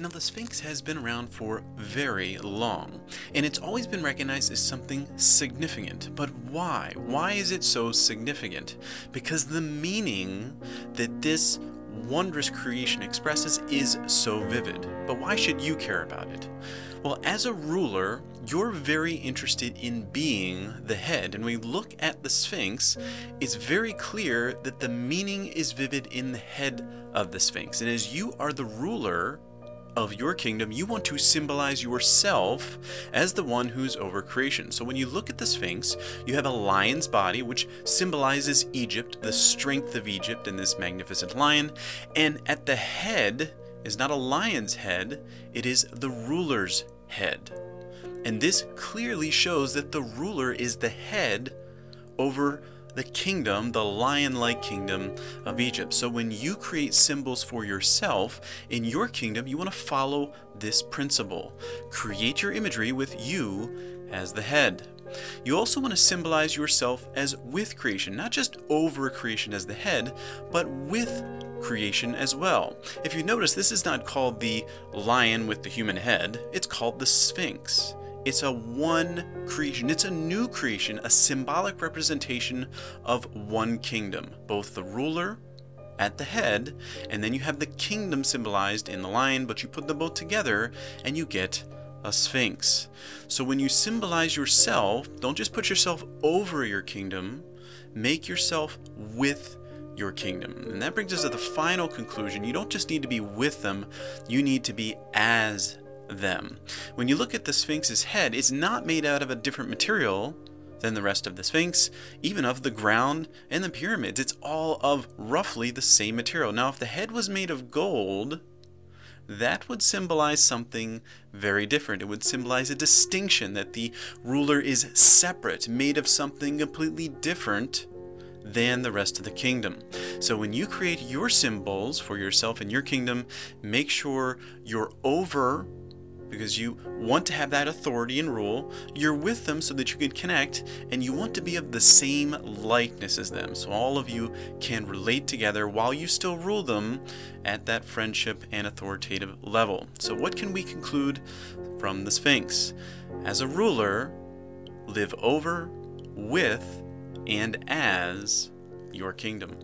Now, the Sphinx has been around for very long, and it's always been recognized as something significant. But why? Why is it so significant? Because the meaning that this wondrous creation expresses is so vivid. But why should you care about it? Well, as a ruler, you're very interested in being the head. And when we look at the Sphinx, it's very clear that the meaning is vivid in the head of the Sphinx. And as you are the ruler of your kingdom, you want to symbolize yourself as the one who's over creation. So when you look at the Sphinx, you have a lion's body, which symbolizes Egypt, the strength of Egypt in this magnificent lion. And at the head is not a lion's head, it is the ruler's head. And this clearly shows that the ruler is the head over the kingdom, the lion-like kingdom of Egypt. So when you create symbols for yourself in your kingdom, you want to follow this principle. Create your imagery with you as the head. You also want to symbolize yourself as with creation, not just over creation as the head, but with creation as well. If you notice, this is not called the lion with the human head, it's called the Sphinx. It's a one creation. It's a new creation, a symbolic representation of one kingdom, both the ruler at the head, and then you have the kingdom symbolized in the lion, but you put them both together and you get a Sphinx. So when you symbolize yourself, don't just put yourself over your kingdom, make yourself with your kingdom. And that brings us to the final conclusion. You don't just need to be with them, you need to be as them. When you look at the Sphinx's head, it's not made out of a different material than the rest of the Sphinx, even of the ground and the pyramids. It's all of roughly the same material. Now, if the head was made of gold, that would symbolize something very different. It would symbolize a distinction, that the ruler is separate, made of something completely different than the rest of the kingdom. So when you create your symbols for yourself and your kingdom, make sure you're over, because you want to have that authority and rule. You're with them so that you can connect, and you want to be of the same likeness as them, so all of you can relate together while you still rule them at that friendship and authoritative level. So what can we conclude from the Sphinx? As a ruler, live over, with, and as your kingdom.